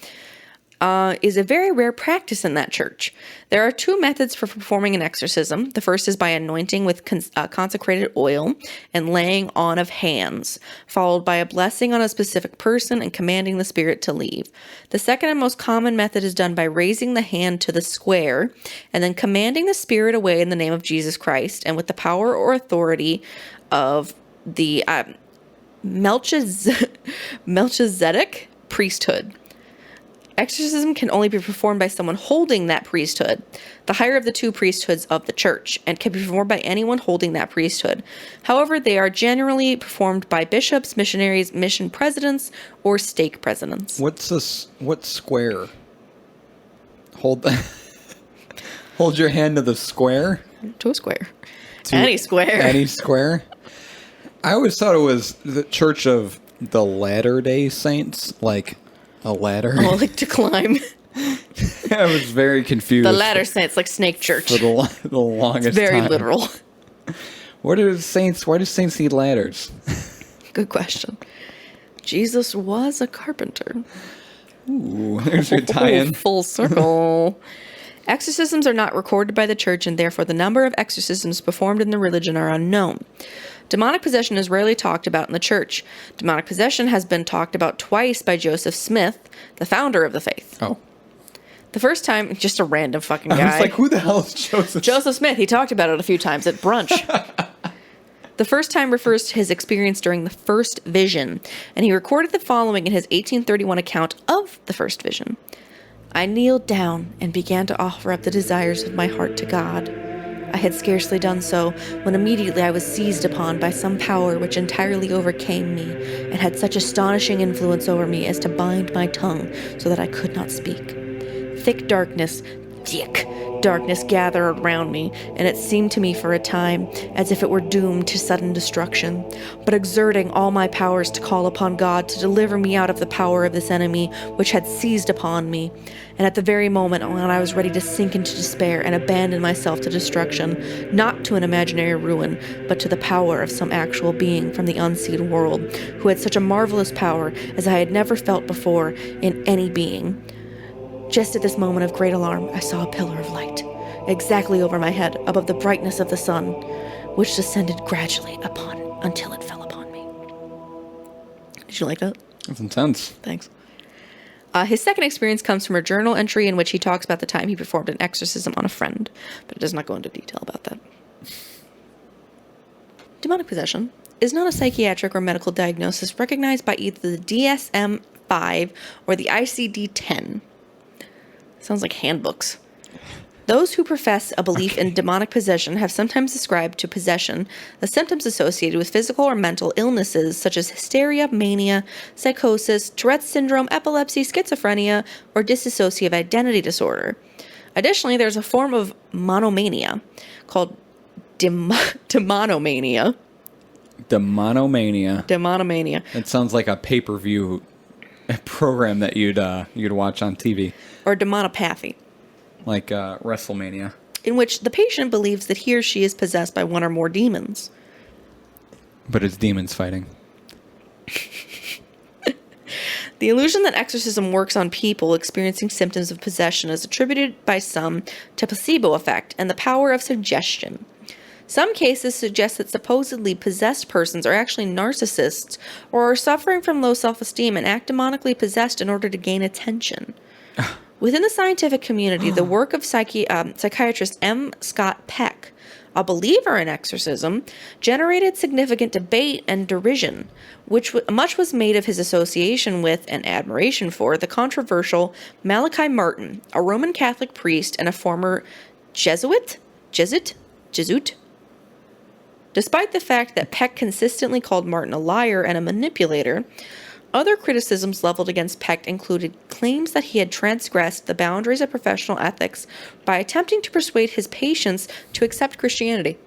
is a very rare practice in that church. There are two methods for performing an exorcism. The first is by anointing with consecrated oil and laying on of hands, followed by a blessing on a specific person and commanding the spirit to leave. The second and most common method is done by raising the hand to the square and then commanding the spirit away in the name of Jesus Christ and with the power or authority of the Melchizedek priesthood. Exorcism can only be performed by someone holding that priesthood, the higher of the two priesthoods of the church, and can be performed by anyone holding that priesthood. However, they are generally performed by bishops, missionaries, mission presidents, or stake presidents. What's this? What square? Hold your hand to the square. To a square. Any square. Any square. I always thought it was the Church of the Latter-day Saints, like a ladder. Oh, like to climb. I was very confused. The Latter Saints, like Snake Church. For the longest It's very time. literal. Why do saints need ladders? Good question. Jesus was a carpenter. Ooh, there's your tie-in. Full circle. Exorcisms are not recorded by the church, and therefore the number of exorcisms performed in the religion are unknown. Demonic possession is rarely talked about in the church. Demonic possession has been talked about twice by Joseph Smith, the founder of the faith. Oh. The first time, just a random fucking guy. I was like, who the hell is Joseph? Joseph Smith. He talked about it a few times at brunch. The first time refers to his experience during the first vision, and he recorded the following in his 1831 account of the first vision. I kneeled down and began to offer up the desires of my heart to God. I had scarcely done so when immediately I was seized upon by some power which entirely overcame me and had such astonishing influence over me as to bind my tongue so that I could not speak. Thick darkness gathered around me, and it seemed to me for a time as if it were doomed to sudden destruction. But exerting all my powers to call upon God to deliver me out of the power of this enemy which had seized upon me, and at the very moment when I was ready to sink into despair and abandon myself to destruction, not to an imaginary ruin, but to the power of some actual being from the unseen world, who had such a marvelous power as I had never felt before in any being. Just at this moment of great alarm, I saw a pillar of light, exactly over my head, above the brightness of the sun, which descended gradually until it fell upon me. Did you like that? That's intense. Thanks. His second experience comes from a journal entry in which he talks about the time he performed an exorcism on a friend, but it does not go into detail about that. Demonic possession is not a psychiatric or medical diagnosis recognized by either the DSM-5 or the ICD-10. Sounds like handbooks. Those who profess a belief in demonic possession have sometimes ascribed to possession the symptoms associated with physical or mental illnesses such as hysteria, mania, psychosis, Tourette's syndrome, epilepsy, schizophrenia, or dissociative identity disorder. Additionally, there's a form of monomania called demonomania. Demonomania. It sounds like a pay-per-view program that you'd watch on TV. Or demonopathy. Like WrestleMania. In which the patient believes that he or she is possessed by one or more demons. But it's demons fighting. The illusion that exorcism works on people experiencing symptoms of possession is attributed by some to placebo effect and the power of suggestion. Some cases suggest that supposedly possessed persons are actually narcissists or are suffering from low self-esteem and act demonically possessed in order to gain attention. Within the scientific community, the work of psychiatrist M. Scott Peck, a believer in exorcism, generated significant debate and derision, which much was made of his association with and admiration for the controversial Malachi Martin, a Roman Catholic priest and a former Jesuit? Despite the fact that Peck consistently called Martin a liar and a manipulator, other criticisms leveled against Peck included claims that he had transgressed the boundaries of professional ethics by attempting to persuade his patients to accept Christianity.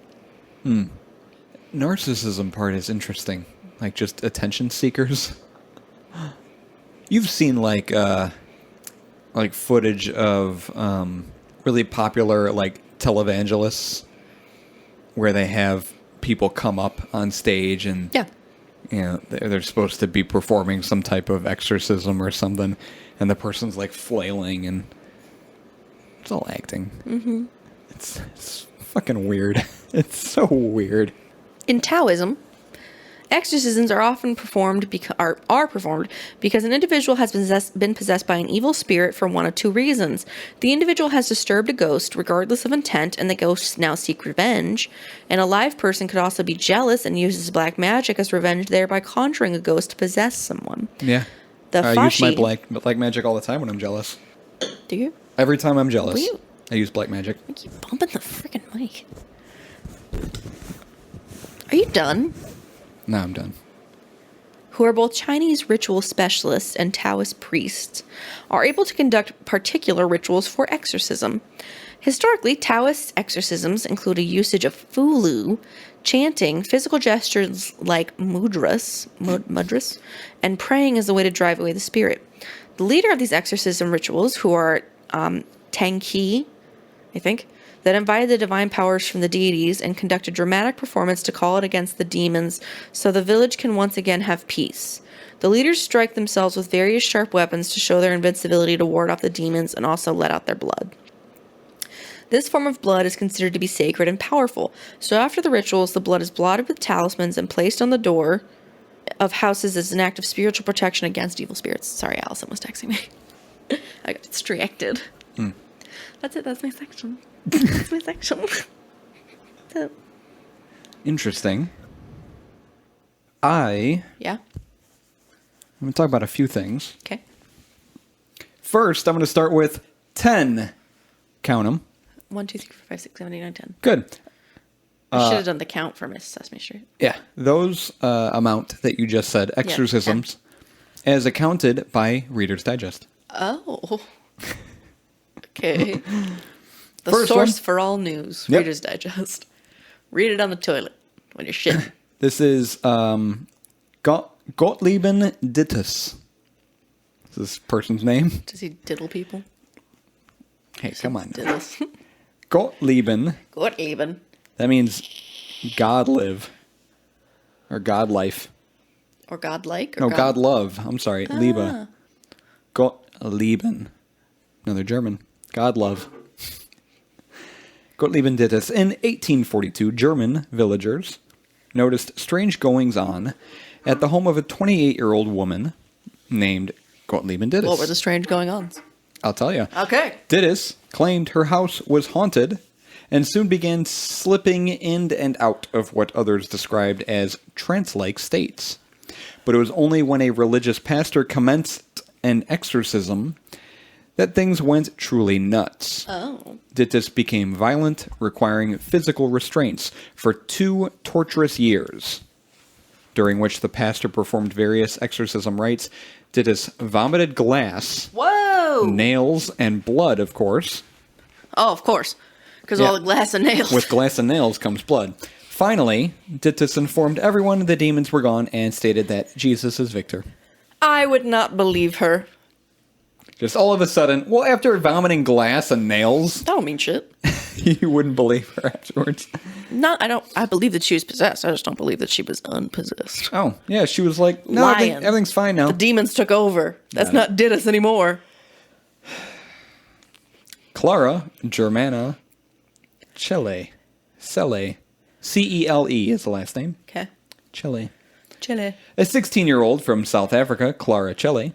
Narcissism part is interesting. Like just attention seekers. You've seen like like footage of really popular like televangelists where they have people come up on stage and Yeah. you know, they're supposed to be performing some type of exorcism or something, and the person's like flailing, and it's all acting. Mm-hmm. It's fucking weird. It's so weird. In Taoism, exorcisms are often performed because an individual has been possessed by an evil spirit for one of two reasons. The individual has disturbed a ghost regardless of intent, and the ghosts now seek revenge. And a live person could also be jealous and uses black magic as revenge, thereby conjuring a ghost to possess someone. Yeah. The I use my Fashi. black magic all the time when I'm jealous. Do you? Every time I'm jealous, Will you? I use black magic. I keep bumping the freaking mic. Are you done? No, I'm done. Who are both Chinese ritual specialists and Taoist priests, are able to conduct particular rituals for exorcism. Historically, Taoist exorcisms include a usage of fulu, chanting, physical gestures like mudras, and praying as a way to drive away the spirit. The leader of these exorcism rituals, who are Tang Qi, I think, that invited the divine powers from the deities and conducted dramatic performance to call it against the demons so the village can once again have peace. The leaders strike themselves with various sharp weapons to show their invincibility to ward off the demons and also let out their blood. This form of blood is considered to be sacred and powerful, so after the rituals, the blood is blotted with talismans and placed on the door of houses as an act of spiritual protection against evil spirits. Sorry, Allison was texting me. I got distracted. That's it, that's my section. That's my section. So, Interesting. I'm yeah, going to talk about a few things. okay. First, I'm going to start with 10. Count them. 1, 2, 3, 4, 5, 6, 7, 8, 9, 10. Good. I should have done the count for Miss Sesame Street. Yeah, those amount that you just said, exorcisms, as accounted by Reader's Digest. Oh. Okay. The First source one. for all news. Yep. Reader's Digest. Read it on the toilet when you're shitting. This is Gottlieben Dittus. Is this person's name? Does he diddle people? Hey, come on. Diddles. Gottlieben. Gottlieben. That means God live. Or God life. Or godlike? Or No, God love. I'm sorry. Liebe. Gottlieben. No, they're German. God love. Gottlieben Dittus. In 1842, German villagers noticed strange goings-on at the home of a 28-year-old woman named Gottlieben Dittus. What were the strange going-ons? I'll tell you. Okay. Dittus claimed her house was haunted and soon began slipping in and out of what others described as trance-like states. But it was only when a religious pastor commenced an exorcism that things went truly nuts. Oh. Dittus became violent, requiring physical restraints for 2 torturous years, during which the pastor performed various exorcism rites. Dittus vomited glass, Whoa! nails, and blood, of course. Oh, of course. Because Yeah. all the glass and nails. With glass and nails comes blood. Finally, Dittus informed everyone the demons were gone and stated that Jesus is victor. I would not believe her. Just all of a sudden, well, after vomiting glass and nails, I don't mean shit. you wouldn't believe her afterwards. I believe that she was possessed. I just don't believe that she was unpossessed. Oh, yeah, she was like, no, Lying. everything's fine now. The demons took over. That's Got it. not did us anymore. Clara Germana Cele. C-E-L-E is the last name. Okay. Cele. Chile. A 16-year-old from South Africa, Clara Cele,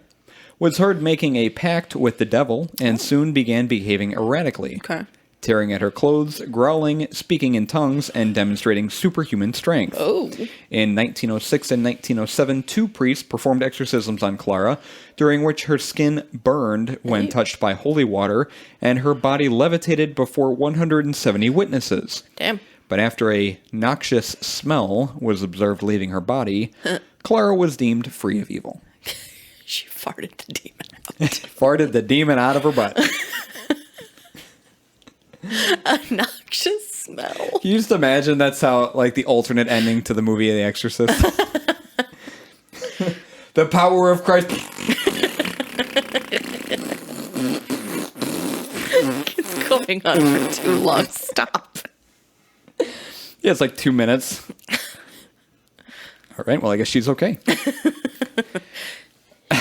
was heard making a pact with the devil and soon began behaving erratically, Okay. tearing at her clothes, growling, speaking in tongues, and demonstrating superhuman strength. Oh. In 1906 and 1907, 2 priests performed exorcisms on Clara, during which her skin burned when touched by holy water, and her body levitated before 170 witnesses. Damn. But after a noxious smell was observed leaving her body, Clara was deemed free of evil. She farted the demon out. Farted the demon out of her butt. A noxious smell. Can you just imagine that's how, like, the alternate ending to the movie The Exorcist? The power of Christ. It's going on for too long. Stop. Yeah, it's like 2 minutes. All right, well, I guess she's okay.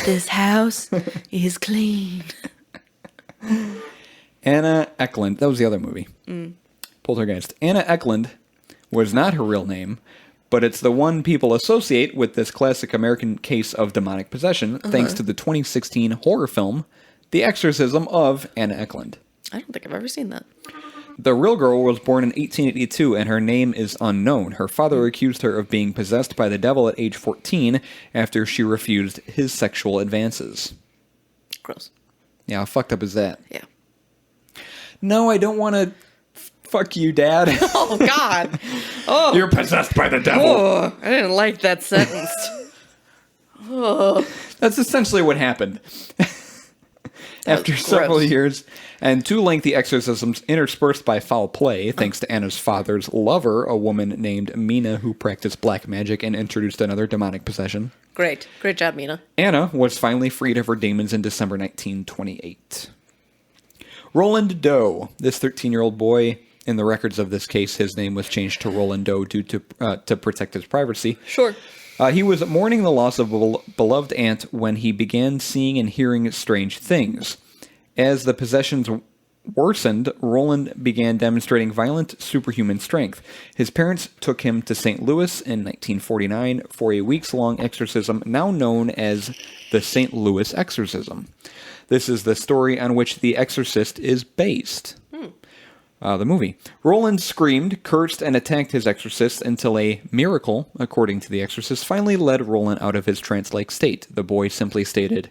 This house is clean. Anna Eckland. That was the other movie. Poltergeist. Anna Eckland was not her real name, but it's the one people associate with this classic American case of demonic possession, thanks to the 2016 horror film, The Exorcism of Anna Eckland. I don't think I've ever seen that. The real girl was born in 1882, and her name is unknown. Her father accused her of being possessed by the devil at age 14 after she refused his sexual advances. Gross. Yeah, how fucked up is that? Yeah. No, I don't want to fuck you, Dad. Oh, God. Oh. You're possessed by the devil. Oh, I didn't like that sentence. Oh. That's essentially what happened. After several gross. years and 2 lengthy exorcisms interspersed by foul play, thanks to Anna's father's lover, a woman named Mina who practiced black magic and introduced another demonic possession. Great. Great job, Mina. Anna was finally freed of her demons in December 1928. Roland Doe, this 13-year-old boy, in the records of this case, his name was changed to Roland Doe due to protect his privacy. Sure. He was mourning the loss of a beloved aunt when he began seeing and hearing strange things. As the possessions worsened, Roland began demonstrating violent superhuman strength. His parents took him to St. Louis in 1949 for a weeks-long exorcism now known as the St. Louis Exorcism. This is the story on which The Exorcist is based. The movie. Roland screamed, cursed, and attacked his exorcist until a miracle, according to the exorcist, finally led Roland out of his trance-like state. The boy simply stated,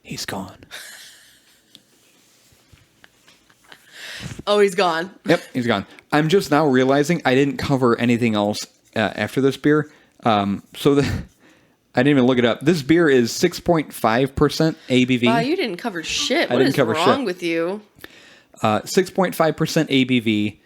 "He's gone." Oh, he's gone. Yep, he's gone. I'm just now realizing I didn't cover anything else after this beer. I didn't even look it up. This beer is 6.5% ABV. Wow, you didn't cover shit. I What didn't is cover wrong shit. with you? 6.5% ABV,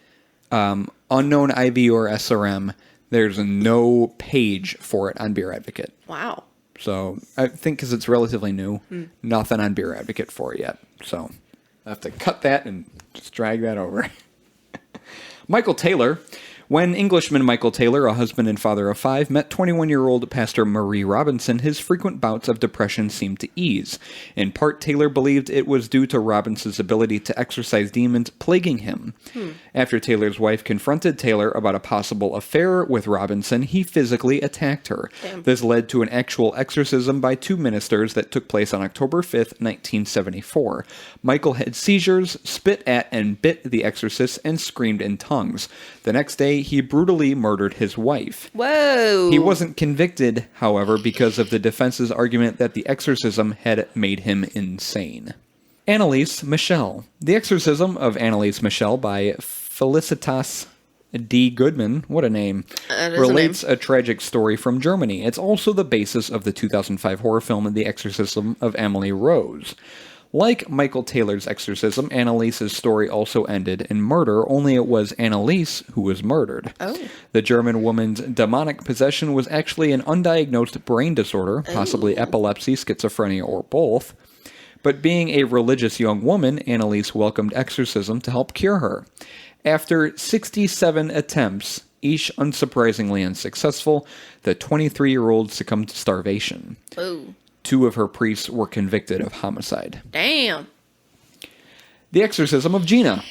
unknown IB or SRM. There's no page for it on Beer Advocate. Wow. So I think because it's relatively new, nothing on Beer Advocate for it yet. So I have to cut that and just drag that over. Michael Taylor. When Englishman Michael Taylor, a husband and father of 5, met 21-year-old Pastor Marie Robinson, his frequent bouts of depression seemed to ease. In part, Taylor believed it was due to Robinson's ability to exorcise demons plaguing him. After Taylor's wife confronted Taylor about a possible affair with Robinson, he physically attacked her. Damn. This led to an actual exorcism by 2 ministers that took place on October 5th, 1974. Michael had seizures, spit at and bit the exorcist, and screamed in tongues. The next day, he brutally murdered his wife. Whoa. He wasn't convicted, however, because of the defense's argument that the exorcism had made him insane. Annalise Michel. The Exorcism of Annalise Michel by Felicitas D. Goodman, what a name, That is relates a tragic story from Germany. It's also the basis of the 2005 horror film The Exorcism of Emily Rose. Like Michael Taylor's exorcism, Annalise's story also ended in murder, only it was Annalise who was murdered. Oh. The German woman's demonic possession was actually an undiagnosed brain disorder, possibly epilepsy, schizophrenia, or both. But being a religious young woman, Annalise welcomed exorcism to help cure her. After 67 attempts, each unsurprisingly unsuccessful, the 23-year-old succumbed to starvation. Oh. 2 of her priests were convicted of homicide. Damn. The Exorcism of Gina.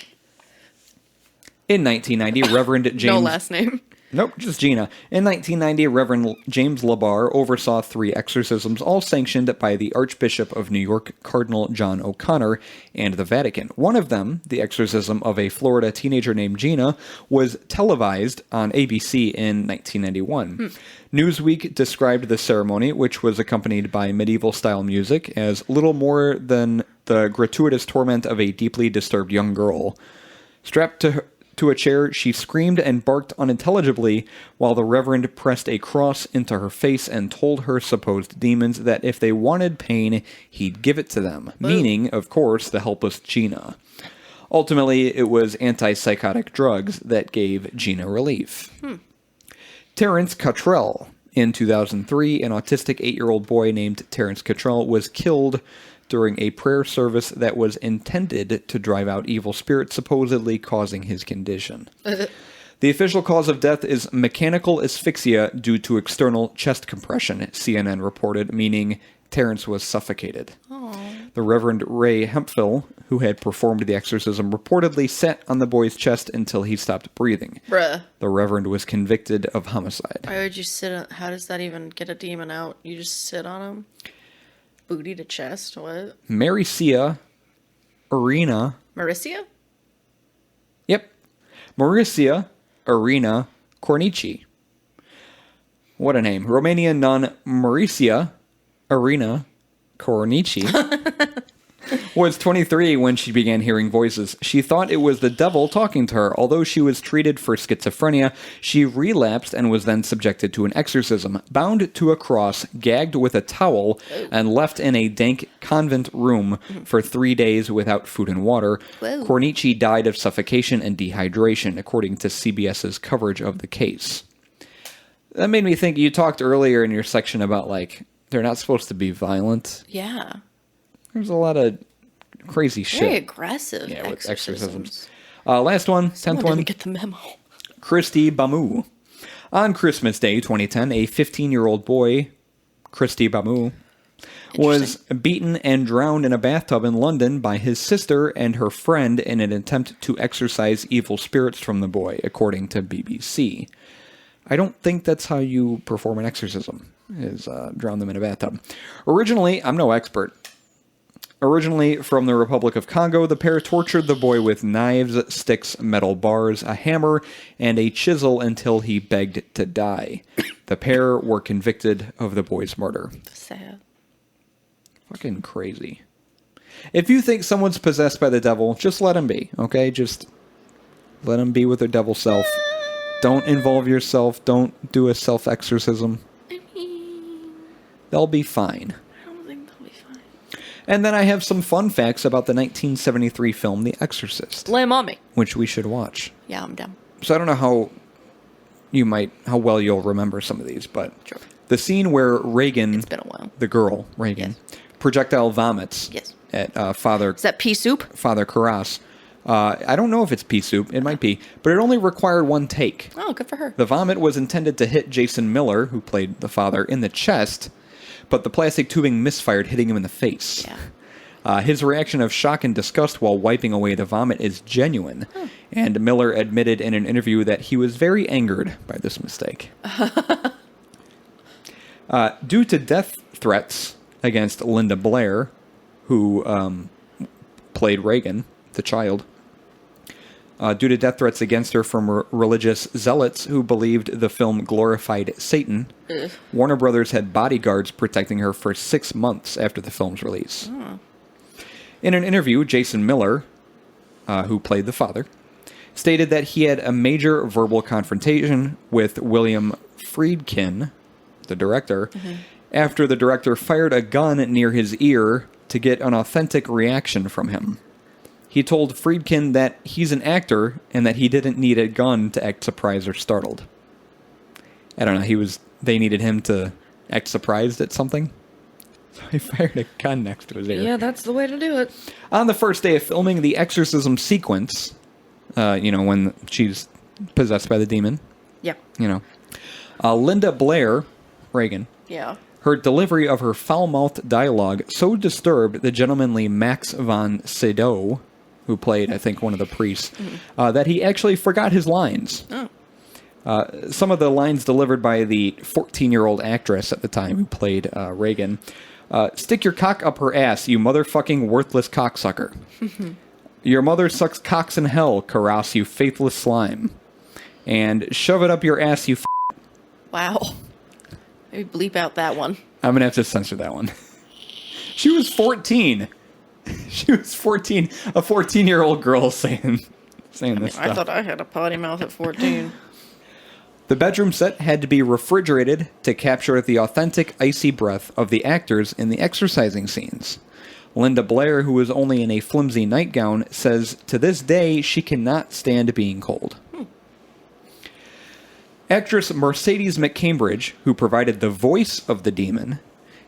In 1990, Reverend James... No last name. Nope, just Gina. In 1990, Reverend James Labar oversaw 3 exorcisms, all sanctioned by the Archbishop of New York, Cardinal John O'Connor, and the Vatican. One of them, the exorcism of a Florida teenager named Gina, was televised on ABC in 1991. Newsweek described the ceremony, which was accompanied by medieval-style music, as little more than the gratuitous torment of a deeply disturbed young girl. Strapped to a chair, she screamed and barked unintelligibly while the Reverend pressed a cross into her face and told her supposed demons that if they wanted pain, he'd give it to them, meaning, of course, the helpless Gina. Ultimately, it was antipsychotic drugs that gave Gina relief. Terence Catrell. In 2003, an autistic 8-year-old boy named Terence Catrell was killed during a prayer service that was intended to drive out evil spirits, supposedly causing his condition. The official cause of death is mechanical asphyxia due to external chest compression, CNN reported, meaning Terence was suffocated. The Reverend Ray Hemphill, who had performed the exorcism, reportedly sat on the boy's chest until he stopped breathing. Bruh. The Reverend was convicted of homicide. Why would you sit on... How does that even get a demon out? You just sit on him? Booty to chest? What? Maricia Arena... Maricia? Yep. Maricia Arena Cornici. What a name. Romanian nun Maricia Arena Cornici was 23 when she began hearing voices. She thought it was the devil talking to her. Although she was treated for schizophrenia, she relapsed and was then subjected to an exorcism, bound to a cross, gagged with a towel, and left in a dank convent room for 3 days without food and water. Whoa. Cornici died of suffocation and dehydration, according to CBS's coverage of the case. That made me think, you talked earlier in your section about, like, they're not supposed to be violent. Yeah. There's a lot of crazy shit. Very aggressive with exorcisms. Last one, 10th Someone one. didn't get the memo. Christie Bamu. On Christmas Day 2010, a 15-year-old boy, Christie Bamu, was beaten and drowned in a bathtub in London by his sister and her friend in an attempt to exorcise evil spirits from the boy, according to BBC. I don't think that's how you perform an exorcism, is drown them in a bathtub. Originally, I'm no expert. Originally from the Republic of Congo, the pair tortured the boy with knives, sticks, metal bars, a hammer, and a chisel until he begged to die. The pair were convicted of the boy's murder. Sad. Fucking crazy. If you think someone's possessed by the devil, just let him be, okay? Just let him be with their devil self. Don't involve yourself. Don't do a self-exorcism. They'll be fine. I don't think they'll be fine. And then I have some fun facts about the 1973 film The Exorcist, Lay 'em on me. which we should watch. Yeah, I'm down. So I don't know how well you'll remember some of these, but Sure. the scene where Reagan, It's been a while. the girl, Reagan, projectile vomits Yes. at Father Is that pea soup? Karras. I don't know if it's pea soup. It might be. But it only required one take. Oh, good for her. The vomit was intended to hit Jason Miller, who played the father, in the chest, but the plastic tubing misfired, hitting him in the face. Yeah. His reaction of shock and disgust while wiping away the vomit is genuine, and Miller admitted in an interview that he was very angered by this mistake. Due to death threats against Linda Blair, who played Reagan, the child, due to death threats against her from religious zealots who believed the film glorified Satan, Warner Brothers had bodyguards protecting her for 6 months after the film's release. In an interview, Jason Miller, who played the father, stated that he had a major verbal confrontation with William Friedkin, the director, after the director fired a gun near his ear to get an authentic reaction from him. He told Friedkin that he's an actor and that he didn't need a gun to act surprised or startled. I don't know, they needed him to act surprised at something. So he fired a gun next to his ear. Yeah, that's the way to do it. On the first day of filming the exorcism sequence, when she's possessed by the demon, Yeah. Linda Blair, Reagan, Yeah. her delivery of her foul-mouthed dialogue so disturbed the gentlemanly Max von Sydow, who played, I think, one of the priests, that he actually forgot his lines. Oh. Some of the lines delivered by the 14-year-old actress at the time who played Reagan. Stick your cock up her ass, you motherfucking worthless cocksucker. Your mother sucks cocks in hell, Karras, you faithless slime. And shove it up your ass, you Wow. Maybe bleep out that one. I'm going to have to censor that one. She was 14. She was 14. A 14-year-old girl saying this stuff. I thought I had a potty mouth at 14. The bedroom set had to be refrigerated to capture the authentic icy breath of the actors in the exorcising scenes. Linda Blair, who was only in a flimsy nightgown, says to this day she cannot stand being cold. Actress Mercedes McCambridge, who provided the voice of the demon,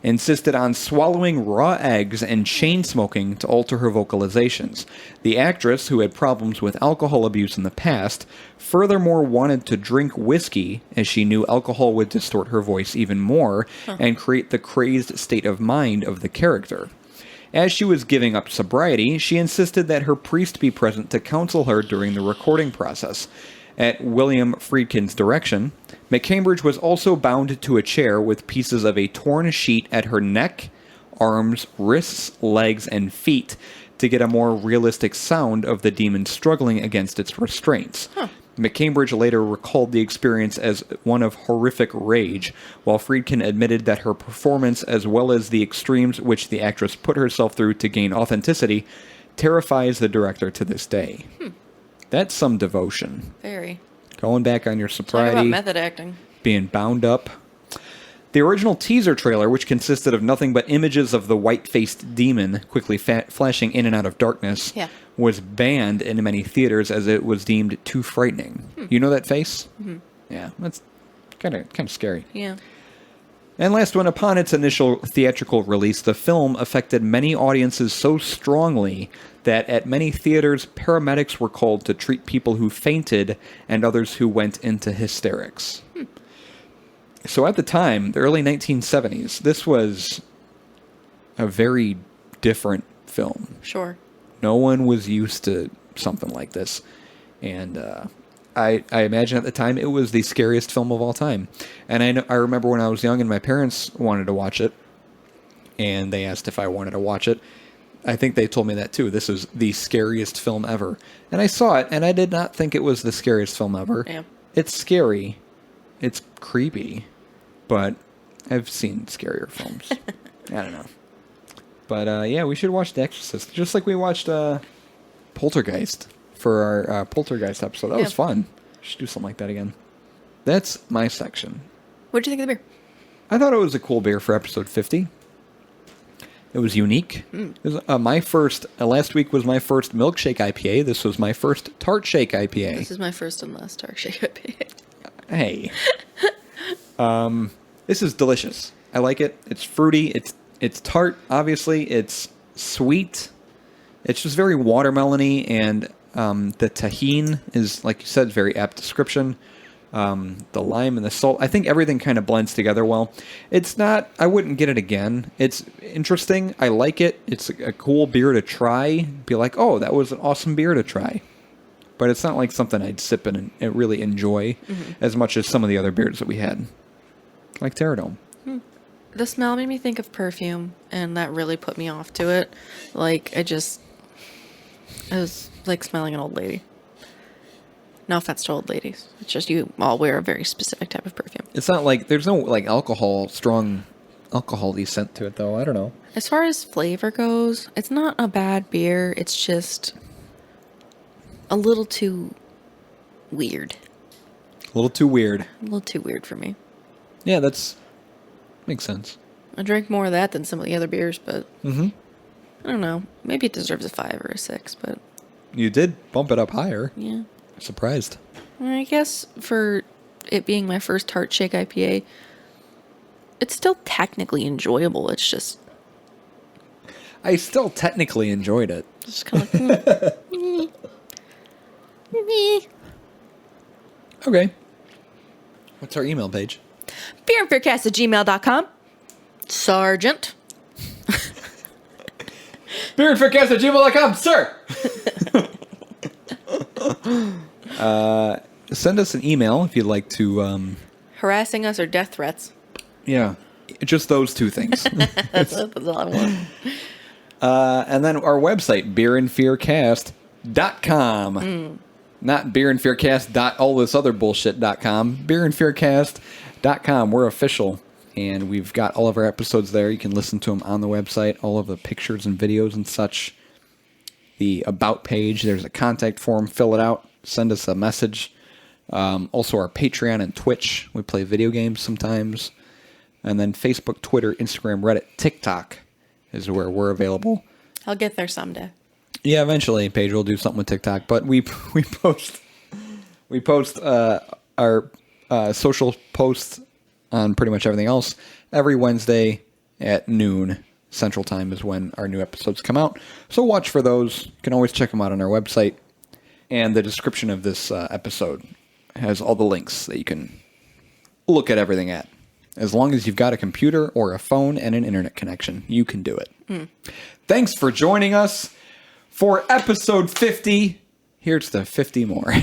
insisted on swallowing raw eggs and chain smoking to alter her vocalizations. The actress, who had problems with alcohol abuse in the past, furthermore wanted to drink whiskey, as she knew alcohol would distort her voice even more and create the crazed state of mind of the character. As she was giving up sobriety, she insisted that her priest be present to counsel her during the recording process. At William Friedkin's direction, McCambridge was also bound to a chair with pieces of a torn sheet at her neck, arms, wrists, legs, and feet to get a more realistic sound of the demon struggling against its restraints. McCambridge later recalled the experience as one of horrific rage, while Friedkin admitted that her performance, as well as the extremes which the actress put herself through to gain authenticity, terrifies the director to this day. That's some devotion. Very. Going back on your Talk sobriety, about method acting. being bound up. The original teaser trailer, which consisted of nothing but images of the white-faced demon quickly flashing in and out of darkness, was banned in many theaters as it was deemed too frightening. You know that face? Mm-hmm. Yeah, that's kind of scary. Yeah. And last one, upon its initial theatrical release, the film affected many audiences so strongly that at many theaters, paramedics were called to treat people who fainted and others who went into hysterics. So at the time, the early 1970s, this was a very different film. Sure. No one was used to something like this. And I imagine at the time it was the scariest film of all time. And I remember when I was young and my parents wanted to watch it, and they asked if I wanted to watch it. I think they told me that too. This was the scariest film ever. And I saw it, and I did not think it was the scariest film ever. Yeah. It's scary. It's creepy. But I've seen scarier films. I don't know. But yeah, we should watch The Exorcist. Just like we watched Poltergeist for our Poltergeist episode. That was fun. Should do something like that again. That's my section. What'd you think of the beer? I thought it was a cool beer for episode 50. It was unique. It was, my first, last week was my first Milkshake IPA. This was my first Tartshake IPA. This is my first and last Tartshake IPA. Hey. This is delicious. I like it. It's fruity. It's tart, obviously. It's sweet. It's just very watermelony, and the tahini is, like you said, very apt description. The lime and the salt. I think everything kind of blends together well. It's not, I wouldn't get it again. It's interesting. I like it. It's a cool beer to try. Be like, oh, that was an awesome beer to try. But it's not like something I'd sip and really enjoy as much as some of the other beers that we had. Like Pterodome. The smell made me think of perfume, and that really put me off to it. Like, it was like smelling an old lady. No offense to old ladies. It's just you all wear a very specific type of perfume. It's not like, there's no like strong alcohol-y scent to it though. I don't know. As far as flavor goes, it's not a bad beer. It's just a little too weird. A little too weird. A little too weird for me. Yeah, makes sense. I drink more of that than some of the other beers, but Mm-hmm. I don't know. Maybe it deserves a 5 or a 6, but You did bump it up higher. yeah. Surprised. I guess for it being my first Tartshake IPA, it's still technically enjoyable. It's just I still technically enjoyed it. just kind of like, meh. Meh. Okay. What's our email page? beerandfaircast@gmail.com. Sergeant. beerandfaircast@gmail.com, sir! Send us an email if you'd like to, Harassing us or death threats. yeah, just those two things. That's all I want. And then our website, beerandfearcast.com. Not beerandfearcast. All this other bullshit.com. Beerandfearcast.com. We're official. And we've got all of our episodes there. You can listen to them on the website. All of the pictures and videos and such. The About page. There's a contact form. Fill it out. Send us a message. Also our Patreon and Twitch. We play video games sometimes. And then Facebook, Twitter, Instagram, Reddit, TikTok is where we're available. I'll get there someday. Yeah, eventually, Paige will do something with TikTok. But we post our social posts on pretty much everything else every Wednesday at noon Central Time is when our new episodes come out. So watch for those. You can always check them out on our website. And the description of this episode has all the links that you can look at everything at. As long as you've got a computer or a phone and an internet connection, you can do it. Thanks for joining us for episode 50. Here's the 50 more.